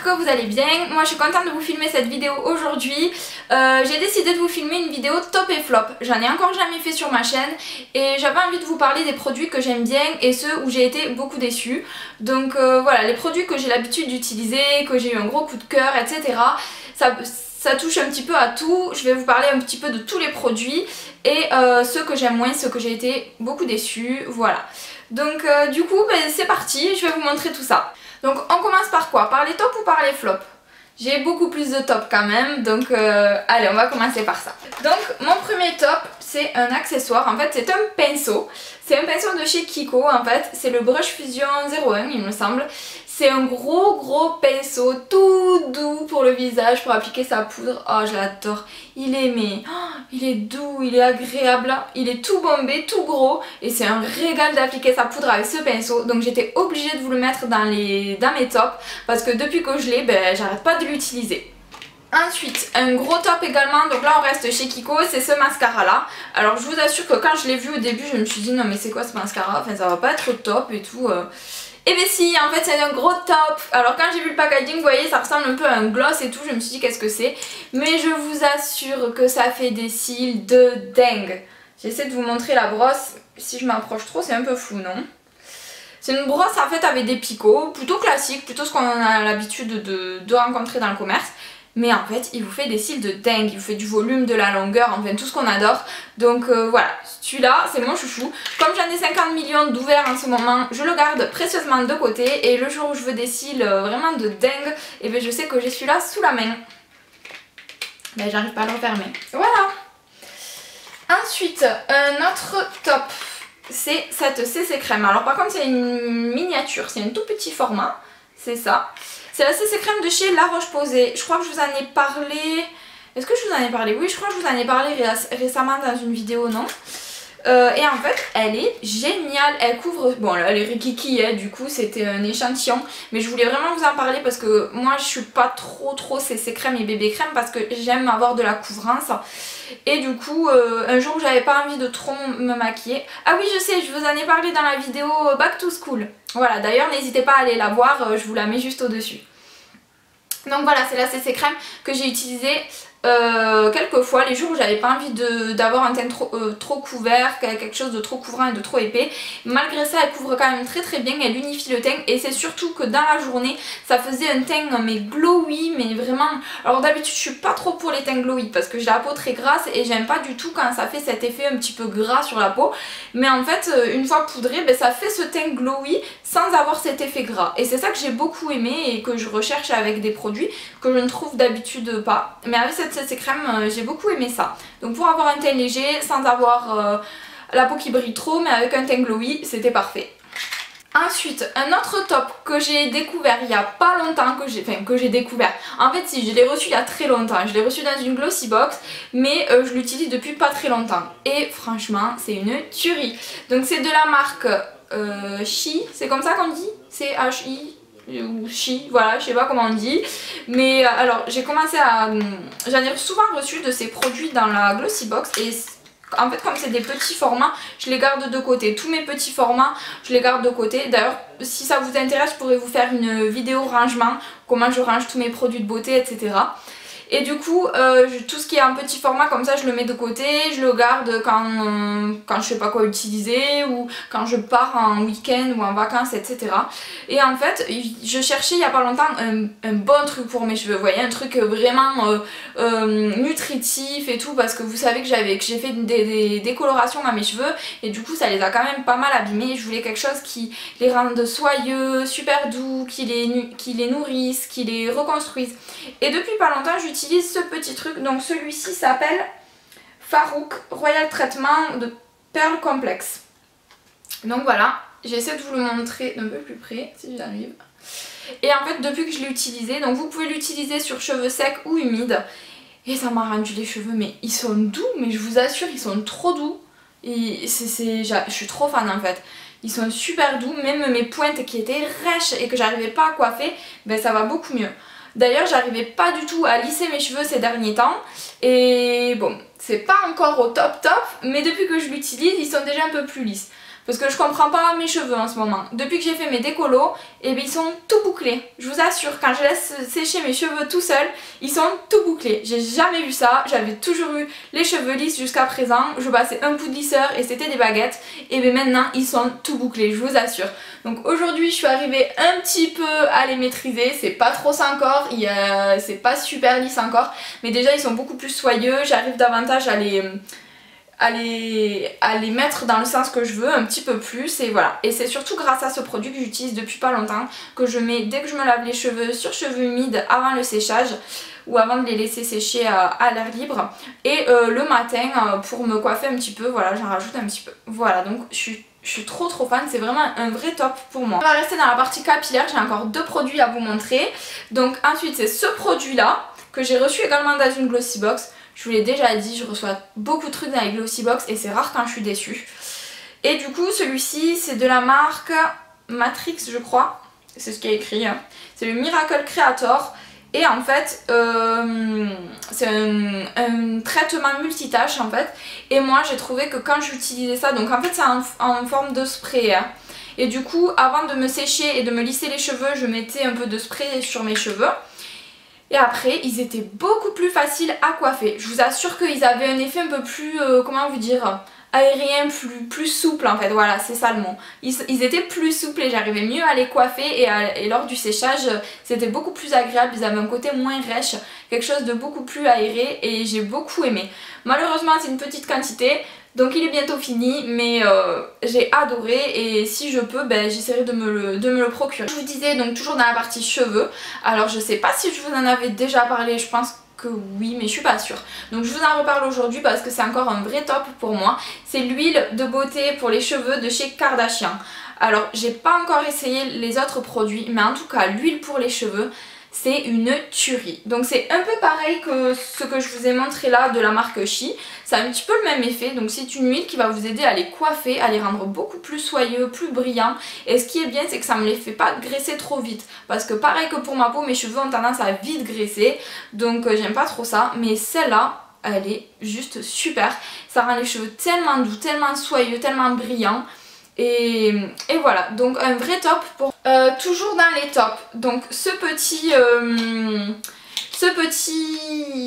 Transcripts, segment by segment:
que vous allez bien. Moi je suis contente de vous filmer cette vidéo aujourd'hui. J'ai décidé de vous filmer une vidéo top et flop. J'en ai encore jamais fait sur ma chaîne et j'avais envie de vous parler des produits que j'aime bien et ceux où j'ai été beaucoup déçue. Donc voilà, les produits que j'ai l'habitude d'utiliser, que j'ai eu un gros coup de cœur, etc. Ça touche un petit peu à tout. Je vais vous parler un petit peu de tous les produits et ceux que j'aime moins, ceux que j'ai été beaucoup déçue, voilà. Donc du coup c'est parti, je vais vous montrer tout ça. Donc on commence par quoi? Par les tops ou par les flops? J'ai beaucoup plus de tops quand même, donc allez on va commencer par ça. Donc mon premier top c'est un accessoire, en fait c'est un pinceau. C'est un pinceau de chez Kiko en fait, c'est le Brush Fusion 01 il me semble. C'est un gros pinceau tout doux pour le visage, pour appliquer sa poudre. Oh je l'adore, il est doux, il est agréable, il est tout bombé, tout gros. Et c'est un régal d'appliquer sa poudre avec ce pinceau. Donc j'étais obligée de vous le mettre dans mes tops. Parce que depuis que je l'ai, j'arrête pas de l'utiliser. Ensuite, un gros top également, donc là on reste chez Kiko, c'est ce mascara là. Alors je vous assure que quand je l'ai vu au début, je me suis dit non mais c'est quoi ce mascara, enfin ça va pas être top et tout. Et bien si, en fait c'est un gros top. Alors quand j'ai vu le packaging, vous voyez ça ressemble un peu à un gloss et tout, je me suis dit qu'est-ce que c'est. Mais je vous assure que ça fait des cils de dingue. J'essaie de vous montrer la brosse, si je m'approche trop c'est un peu flou non? C'est une brosse en fait avec des picots, plutôt classique, plutôt ce qu'on a l'habitude de rencontrer dans le commerce. Mais en fait il vous fait des cils de dingue, il vous fait du volume, de la longueur, enfin tout ce qu'on adore. Donc voilà, celui-là c'est mon chouchou. Comme j'en ai 50 millions d'ouverts en ce moment, je le garde précieusement de côté. Et le jour où je veux des cils vraiment de dingue, et bien je sais que j'ai celui-là sous la main. Ben j'arrive pas à le refermer. Voilà. Ensuite, un autre top, c'est cette CC crème. Alors par contre c'est une miniature, c'est un tout petit format, c'est ça. C'est la CC crème de chez La Roche-Posay. Je crois que je vous en ai parlé... Est-ce que je vous en ai parlé? Oui, je crois que je vous en ai parlé récemment dans une vidéo, non? Et en fait, elle est géniale. Elle couvre... Bon, là, elle est rikiki, hein, du coup, c'était un échantillon. Mais je voulais vraiment vous en parler parce que moi, je suis pas trop CC crème et bébé crème parce que j'aime avoir de la couvrance. Et du coup, un jour où j'avais pas envie de trop me maquiller... Ah oui, je sais, je vous en ai parlé dans la vidéo Back to School. Voilà, d'ailleurs, n'hésitez pas à aller la voir, je vous la mets juste au-dessus. Donc voilà, c'est la CC crème que j'ai utilisée quelques fois, les jours où j'avais pas envie d'avoir un teint trop couvert, quelque chose de trop couvrant et de trop épais. Malgré ça, elle couvre quand même très bien, elle unifie le teint et c'est surtout que dans la journée, ça faisait un teint mais glowy, mais vraiment... Alors d'habitude, je suis pas trop pour les teints glowy parce que j'ai la peau très grasse et j'aime pas du tout quand ça fait cet effet un petit peu gras sur la peau. Mais en fait, une fois poudré, ça fait ce teint glowy sans avoir cet effet gras. Et c'est ça que j'ai beaucoup aimé et que je recherche avec des produits que je ne trouve d'habitude pas. Mais avec cette CC crème, j'ai beaucoup aimé ça. Donc pour avoir un teint léger, sans avoir la peau qui brille trop, mais avec un teint glowy, c'était parfait. Ensuite, un autre top que j'ai découvert il y a pas longtemps, que j'ai découvert. En fait si, je l'ai reçu il y a très longtemps. Je l'ai reçu dans une glossy box, mais je l'utilise depuis pas très longtemps. Et franchement, c'est une tuerie. Donc c'est de la marque Chi, c'est comme ça qu'on dit? C'est H-I ou Chi, voilà, je sais pas comment on dit. Mais alors j'ai commencé à... J'en ai souvent reçu de ces produits dans la glossy box et en fait comme c'est des petits formats, je les garde de côté. Tous mes petits formats, je les garde de côté. D'ailleurs si ça vous intéresse, je pourrais vous faire une vidéo rangement, comment je range tous mes produits de beauté, etc. Et du coup, tout ce qui est un petit format comme ça, je le mets de côté, je le garde quand je sais pas quoi utiliser ou quand je pars en week-end ou en vacances, etc. Et en fait, je cherchais il y a pas longtemps un bon truc pour mes cheveux, vous voyez, un truc vraiment nutritif et tout, parce que vous savez que j'ai fait des décolorations à mes cheveux et du coup ça les a quand même pas mal abîmés. Je voulais quelque chose qui les rende soyeux, super doux, qui les nourrisse, qui les reconstruise. Et depuis pas longtemps, j'utilise ce petit truc. Donc celui-ci s'appelle Farouk Royal Traitement de Pearl Complex. Donc voilà, j'essaie de vous le montrer d'un peu plus près si j'arrive. Et en fait depuis que je l'ai utilisé, donc vous pouvez l'utiliser sur cheveux secs ou humides. Et ça m'a rendu les cheveux, mais ils sont doux, mais je vous assure ils sont trop doux. Et je suis trop fan en fait. Ils sont super doux, même mes pointes qui étaient rêches et que j'arrivais pas à coiffer, ça va beaucoup mieux. D'ailleurs j'arrivais pas du tout à lisser mes cheveux ces derniers temps et bon c'est pas encore au top mais depuis que je l'utilise ils sont déjà un peu plus lisses. Parce que je comprends pas mes cheveux en ce moment. Depuis que j'ai fait mes décolos, et bien ils sont tout bouclés. Je vous assure, quand je laisse sécher mes cheveux tout seuls, ils sont tout bouclés. J'ai jamais vu ça, j'avais toujours eu les cheveux lisses jusqu'à présent. Je passais un coup de lisseur et c'était des baguettes. Et bien maintenant ils sont tout bouclés, je vous assure. Donc aujourd'hui je suis arrivée un petit peu à les maîtriser. C'est pas trop ça encore, c'est pas super lisse encore. Mais déjà ils sont beaucoup plus soyeux, j'arrive davantage à les mettre dans le sens que je veux un petit peu plus et voilà. Et c'est surtout grâce à ce produit que j'utilise depuis pas longtemps, que je mets dès que je me lave les cheveux sur cheveux humides avant le séchage ou avant de les laisser sécher à l'air libre, et le matin pour me coiffer un petit peu, voilà, j'en rajoute un petit peu. Voilà, donc je suis trop fan, c'est vraiment un vrai top pour moi. On va rester dans la partie capillaire, j'ai encore deux produits à vous montrer. Donc ensuite c'est ce produit là que j'ai reçu également dans une Glossy Box. Je vous l'ai déjà dit, je reçois beaucoup de trucs dans les Glossy Box et c'est rare quand je suis déçue. Et du coup celui-ci c'est de la marque Matrix je crois, c'est ce qui est écrit, hein. C'est le Miracle Creator. Et en fait c'est un traitement multitâche en fait. Et moi j'ai trouvé que quand j'utilisais ça, donc en fait c'est en forme de spray, hein. Et du coup avant de me sécher et de me lisser les cheveux, je mettais un peu de spray sur mes cheveux. Et après ils étaient beaucoup plus faciles à coiffer. Je vous assure qu'ils avaient un effet un peu plus, comment vous dire, aérien, plus souple en fait, voilà c'est ça le mot. Ils étaient plus souples et j'arrivais mieux à les coiffer et lors du séchage c'était beaucoup plus agréable, ils avaient un côté moins rêche, quelque chose de beaucoup plus aéré et j'ai beaucoup aimé. Malheureusement c'est une petite quantité donc il est bientôt fini, mais j'ai adoré et si je peux j'essaierai de me le procurer. Je vous disais donc toujours dans la partie cheveux, alors je sais pas si je vous en avais déjà parlé, je pense que oui mais je suis pas sûre. Donc je vous en reparle aujourd'hui parce que c'est encore un vrai top pour moi. C'est l'huile de beauté pour les cheveux de chez Kardashian. Alors j'ai pas encore essayé les autres produits mais en tout cas l'huile pour les cheveux c'est une tuerie. Donc c'est un peu pareil que ce que je vous ai montré là de la marque Chi. Ça a un petit peu le même effet, donc c'est une huile qui va vous aider à les coiffer, à les rendre beaucoup plus soyeux, plus brillants. Et ce qui est bien c'est que ça me les fait pas graisser trop vite. Parce que pareil que pour ma peau, mes cheveux ont tendance à vite graisser. Donc j'aime pas trop ça, mais celle-là elle est juste super. Ça rend les cheveux tellement doux, tellement soyeux, tellement brillants. Et voilà, donc un vrai top pour... toujours dans les tops, donc ce petit,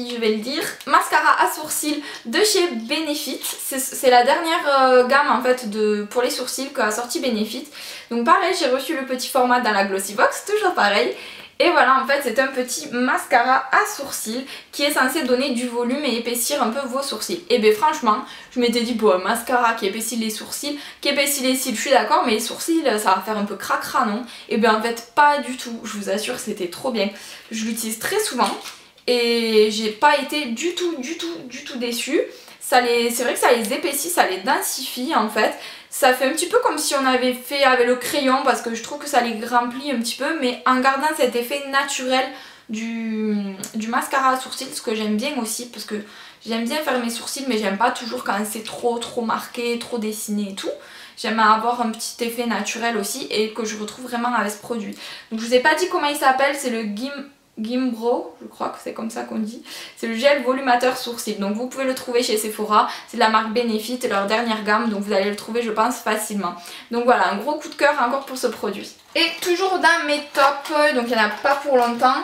je vais le dire, mascara à sourcils de chez Benefit. C'est la dernière gamme en fait pour les sourcils qu'a sorti Benefit. Donc pareil, j'ai reçu le petit format dans la Glossy Box, toujours pareil. Et voilà, en fait c'est un petit mascara à sourcils qui est censé donner du volume et épaissir un peu vos sourcils. Et bien franchement, je m'étais dit bon, un mascara qui épaissit les sourcils, qui épaissit les cils, je suis d'accord, mais les sourcils ça va faire un peu cracra, non? Et bien en fait pas du tout, je vous assure c'était trop bien. Je l'utilise très souvent et j'ai pas été du tout déçue. C'est vrai que ça les épaissit, ça les densifie en fait. Ça fait un petit peu comme si on avait fait avec le crayon parce que je trouve que ça les remplit un petit peu, mais en gardant cet effet naturel du mascara à sourcils, ce que j'aime bien aussi parce que j'aime bien faire mes sourcils mais j'aime pas toujours quand c'est trop marqué, trop dessiné et tout. J'aime avoir un petit effet naturel aussi et que je retrouve vraiment avec ce produit. Donc je vous ai pas dit comment il s'appelle, c'est le Gimbro, je crois que c'est comme ça qu'on dit. C'est le gel volumateur sourcil. Donc vous pouvez le trouver chez Sephora. C'est de la marque Benefit, leur dernière gamme. Donc vous allez le trouver je pense facilement. Donc voilà, un gros coup de cœur encore pour ce produit. Et toujours dans mes tops, donc il n'y en a pas pour longtemps.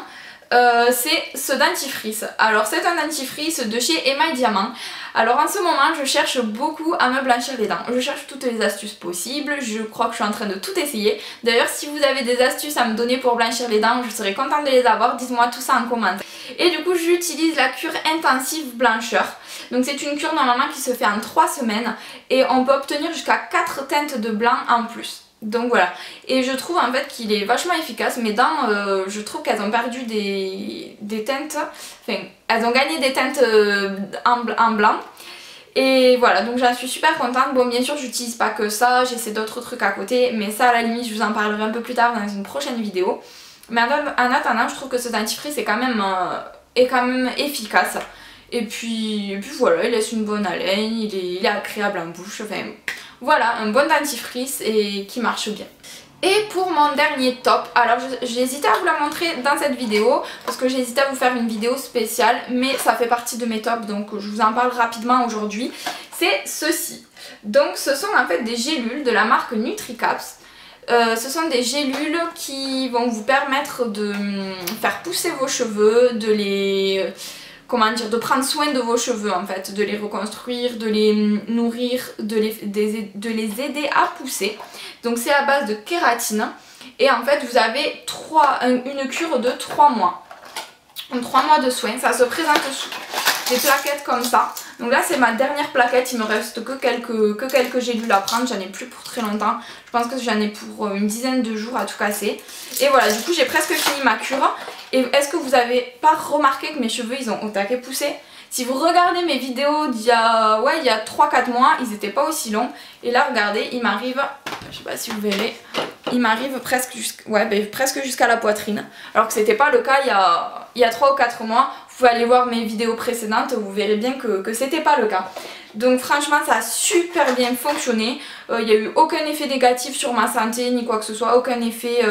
C'est ce dentifrice. Alors c'est un dentifrice de chez Emma Diamant. Alors en ce moment je cherche beaucoup à me blanchir les dents. Je cherche toutes les astuces possibles, je crois que je suis en train de tout essayer. D'ailleurs si vous avez des astuces à me donner pour blanchir les dents, je serais contente de les avoir, dites-moi tout ça en commentaire. Et du coup j'utilise la cure intensive blancheur. Donc c'est une cure normalement qui se fait en 3 semaines et on peut obtenir jusqu'à 4 teintes de blanc en plus. Donc voilà, et je trouve en fait qu'il est vachement efficace. Mes dents, je trouve qu'elles ont perdu des teintes, enfin elles ont gagné des teintes en blanc. Et voilà, donc j'en suis super contente. Bon bien sûr j'utilise pas que ça, j'essaie d'autres trucs à côté, mais ça à la limite je vous en parlerai un peu plus tard dans une prochaine vidéo. Mais en attendant je trouve que ce dentifrice est quand même efficace. Et puis voilà, il laisse une bonne haleine, il est agréable en bouche, enfin... Voilà, un bon dentifrice et qui marche bien. Et pour mon dernier top, alors j'ai hésité à vous la montrer dans cette vidéo parce que j'ai hésité à vous faire une vidéo spéciale, mais ça fait partie de mes tops donc je vous en parle rapidement aujourd'hui. C'est ceci. Donc ce sont en fait des gélules de la marque NutriCaps. Ce sont des gélules qui vont vous permettre de faire pousser vos cheveux, de les... comment dire, de prendre soin de vos cheveux en fait, de les reconstruire, de les nourrir, de les aider à pousser. Donc c'est à base de kératine et en fait vous avez une cure de 3 mois. Donc 3 mois de soins, ça se présente sous des plaquettes comme ça. Donc là c'est ma dernière plaquette, il me reste que quelques gélules à prendre, j'en ai plus pour très longtemps. Je pense que j'en ai pour une dizaine de jours à tout casser. Et voilà, du coup j'ai presque fini ma cure. Et est-ce que vous avez pas remarqué que mes cheveux ils ont au taquet poussé? Si vous regardez mes vidéos d'il y a 3-4 mois, ils étaient pas aussi longs. Et là regardez, il m'arrive, je sais pas si vous verrez, il m'arrive presque jusqu'à la poitrine. Alors que c'était pas le cas il y a 3 ou 4 mois. Vous pouvez aller voir mes vidéos précédentes, vous verrez bien que c'était pas le cas. Donc franchement ça a super bien fonctionné. Il n'y a eu aucun effet négatif sur ma santé ni quoi que ce soit, aucun effet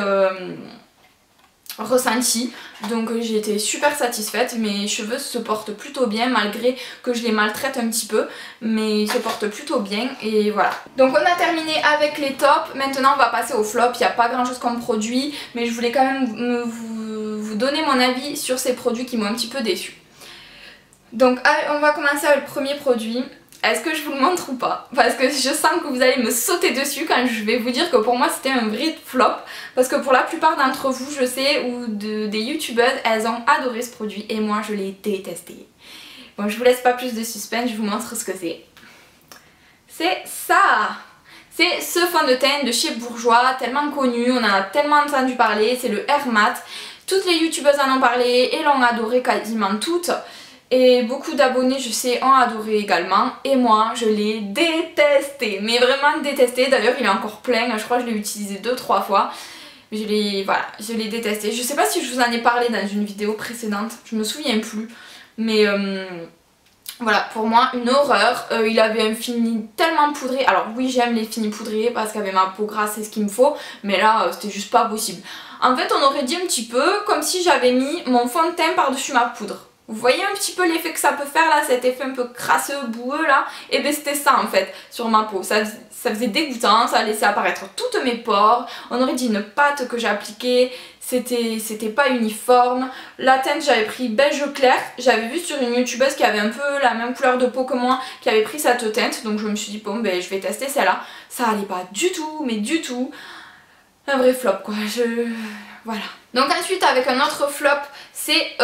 ressenti. Donc j'ai été super satisfaite. Mes cheveux se portent plutôt bien malgré que je les maltraite un petit peu. Mais ils se portent plutôt bien et voilà. Donc on a terminé avec les tops. Maintenant on va passer au flop. Il n'y a pas grand chose comme produit. Mais je voulais quand même vous donner mon avis sur ces produits qui m'ont un petit peu déçue. Donc on va commencer avec le premier produit. Est-ce que je vous le montre ou pas? Parce que je sens que vous allez me sauter dessus quand je vais vous dire que pour moi c'était un vrai flop. Parce que pour la plupart d'entre vous, je sais, ou des youtubeuses, elles ont adoré ce produit et moi je l'ai détesté. Bon, je vous laisse pas plus de suspense, je vous montre ce que c'est. C'est ça! C'est ce fond de teint de chez Bourjois, tellement connu, on en a tellement entendu parler, c'est le Air Matte. Toutes les youtubeuses en ont parlé et l'ont adoré quasiment toutes. Et beaucoup d'abonnés, je sais, ont adoré également. Et moi, je l'ai détesté. Mais vraiment détesté. D'ailleurs, il est encore plein. Je crois que je l'ai utilisé 2-3 fois. Je l'ai détesté. Je sais pas si je vous en ai parlé dans une vidéo précédente. Je me souviens plus. Mais voilà, pour moi, une horreur. Il avait un fini tellement poudré. Alors oui, j'aime les finis poudrés parce qu'avec ma peau grasse, c'est ce qu'il me faut. Mais là, c'était juste pas possible. En fait, on aurait dit un petit peu comme si j'avais mis mon fond de teint par-dessus ma poudre. Vous voyez un petit peu l'effet que ça peut faire là, cet effet un peu crasseux, boueux là? Et bien c'était ça en fait sur ma peau, ça faisait dégoûtant, ça laissait apparaître toutes mes pores, on aurait dit une pâte que j'ai appliquée, c'était pas uniforme. La teinte j'avais pris beige clair, j'avais vu sur une youtubeuse qui avait un peu la même couleur de peau que moi, qui avait pris cette teinte, donc je me suis dit bon ben je vais tester celle-là. Ça allait pas du tout, mais du tout. Un vrai flop quoi, voilà. Donc ensuite avec un autre flop, c'est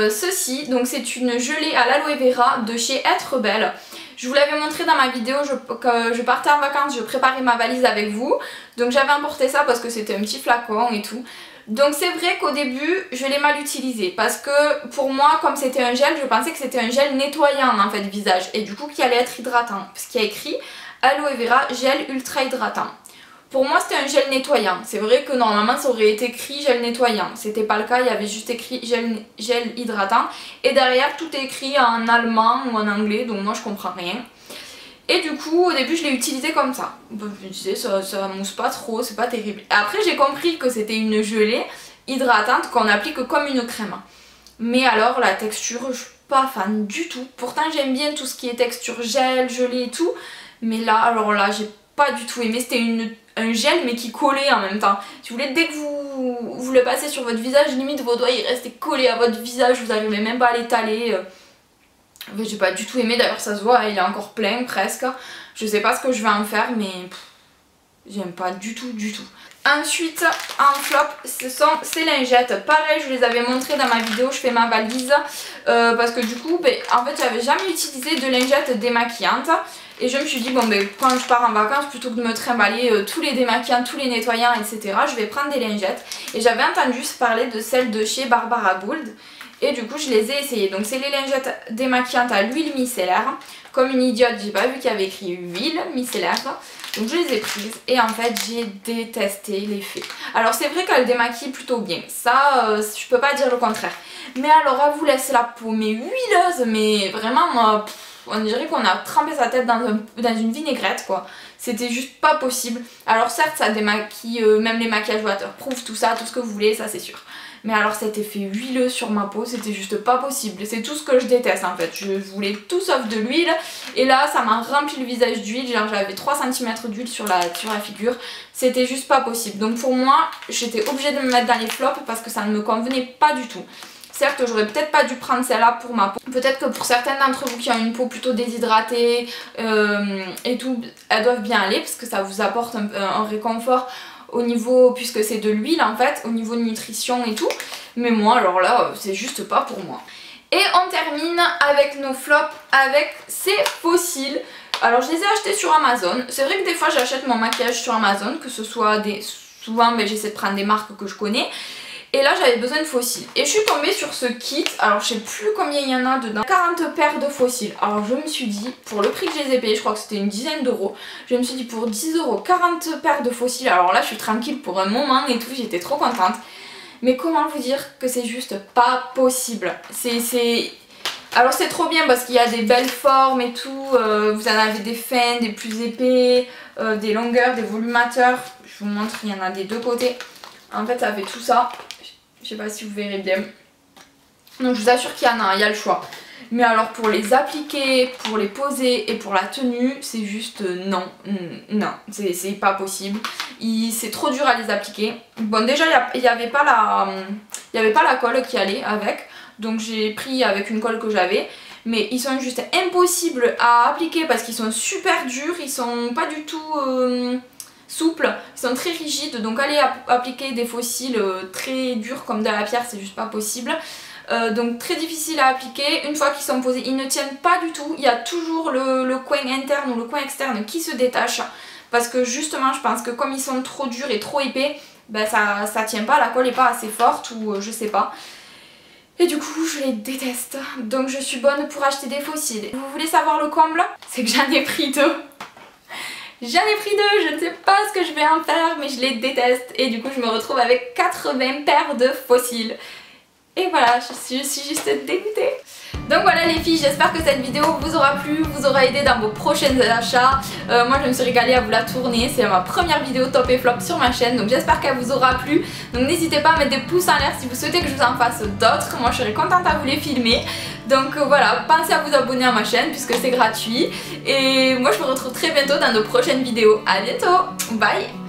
ceci, donc c'est une gelée à l'aloe vera de chez Être Belle. Je vous l'avais montré dans ma vidéo que je partais en vacances, je préparais ma valise avec vous. Donc j'avais emporté ça parce que c'était un petit flacon et tout. Donc c'est vrai qu'au début je l'ai mal utilisé parce que pour moi comme c'était un gel, je pensais que c'était un gel nettoyant en fait visage et du coup qui allait être hydratant. Parce qu'il y a écrit aloe vera gel ultra hydratant. Pour moi c'était un gel nettoyant, c'est vrai que normalement ça aurait été écrit gel nettoyant, c'était pas le cas, il y avait juste écrit gel hydratant et derrière tout est écrit en allemand ou en anglais donc moi je comprends rien. Et du coup au début je l'ai utilisé comme ça, je me disais ça mousse pas trop, c'est pas terrible. Et après j'ai compris que c'était une gelée hydratante qu'on applique comme une crème. Mais alors la texture je suis pas fan du tout, pourtant j'aime bien tout ce qui est texture gel, gelée et tout, mais là alors là j'ai pas du tout aimé, c'était un gel mais qui collait en même temps. Si vous voulez, dès que vous le passez sur votre visage, limite vos doigts ils restaient collés à votre visage, vous n'arrivez même pas à l'étaler. J'ai pas du tout aimé, d'ailleurs ça se voit, il est encore plein presque. Je sais pas ce que je vais en faire mais j'aime pas du tout du tout. Ensuite en flop ce sont ces lingettes, pareil je les avais montrées dans ma vidéo je fais ma valise parce que du coup en fait j'avais jamais utilisé de lingettes démaquillantes. Et je me suis dit bon ben quand je pars en vacances plutôt que de me trimballer tous les démaquillants, tous les nettoyants etc. je vais prendre des lingettes. Et j'avais entendu parler de celles de chez Barbara Gould. Et du coup je les ai essayées. Donc c'est les lingettes démaquillantes à l'huile micellaire. Comme une idiote j'ai pas vu qu'il y avait écrit huile micellaire. Donc je les ai prises et en fait j'ai détesté l'effet. Alors c'est vrai qu'elle démaquille plutôt bien. Ça je peux pas dire le contraire. Mais alors elle vous laisse la peau mais huileuse. Mais vraiment moi... on dirait qu'on a trempé sa tête dans une vinaigrette quoi. C'était juste pas possible. Alors certes ça démaquille, même les maquillages waterproof, tout ça, tout ce que vous voulez, ça c'est sûr. mais alors cet effet huileux sur ma peau c'était juste pas possible. C'est tout ce que je déteste en fait, je voulais tout sauf de l'huile et là ça m'a rempli le visage d'huile, genre j'avais 3 cm d'huile sur la figure, c'était juste pas possible. Donc pour moi j'étais obligée de me mettre dans les flops parce que ça ne me convenait pas du tout. Certes, j'aurais peut-être pas dû prendre celle-là pour ma peau. Peut-être que pour certaines d'entre vous qui ont une peau plutôt déshydratée et tout, elles doivent bien aller parce que ça vous apporte un réconfort au niveau, puisque c'est de l'huile en fait, au niveau de nutrition et tout. Mais moi, alors là, c'est juste pas pour moi. Et on termine avec nos flops, avec ces fossiles. Alors je les ai achetés sur Amazon. C'est vrai que des fois j'achète mon maquillage sur Amazon, que ce soit des... Souvent j'essaie de prendre des marques que je connais. Et là j'avais besoin de fossiles. Et je suis tombée sur ce kit, alors je sais plus combien il y en a dedans, 40 paires de fossiles. Alors je me suis dit, pour le prix que je les ai payés, je crois que c'était une dizaine d'euros, je me suis dit pour 10 euros, 40 paires de fossiles, alors là je suis tranquille pour un moment et tout, j'étais trop contente. Mais comment vous dire que c'est juste pas possible. Alors c'est trop bien parce qu'il y a des belles formes et tout, vous en avez des fins, des plus épais, des longueurs, des volumateurs. Je vous montre, il y en a des deux côtés. En fait ça fait tout ça. Je sais pas si vous verrez bien. Donc je vous assure qu'il y en a, il y a le choix. Mais alors pour les appliquer, pour les poser et pour la tenue, c'est juste non, non, c'est pas possible. C'est trop dur à les appliquer. Bon déjà il n'y avait pas la colle qui allait avec. Donc j'ai pris avec une colle que j'avais. Mais ils sont juste impossibles à appliquer parce qu'ils sont super durs, ils sont pas du tout... souples, ils sont très rigides, donc aller appliquer des fossiles très durs comme de la pierre c'est juste pas possible. Donc très difficile à appliquer. Une fois qu'ils sont posés ils ne tiennent pas du tout, il y a toujours le coin interne ou le coin externe qui se détache parce que justement je pense que comme ils sont trop durs et trop épais, ben ça tient pas, la colle est pas assez forte ou je sais pas. Et du coup je les déteste, donc je suis bonne pour acheter des fossiles. Vous voulez savoir le comble? C'est que j'en ai pris 2. J'en ai pris 2, je ne sais pas ce que je vais en faire mais je les déteste et du coup je me retrouve avec 80 paires de fossiles. Et voilà, je suis juste dégoûtée. Donc voilà les filles, j'espère que cette vidéo vous aura plu, vous aura aidé dans vos prochains achats. Moi je me suis régalée à vous la tourner, c'est ma première vidéo top et flop sur ma chaîne, donc j'espère qu'elle vous aura plu. Donc n'hésitez pas à mettre des pouces en l'air si vous souhaitez que je vous en fasse d'autres, moi je serais contente à vous les filmer. Donc voilà, pensez à vous abonner à ma chaîne puisque c'est gratuit. Et moi je vous retrouve très bientôt dans de prochaines vidéos. À bientôt, bye.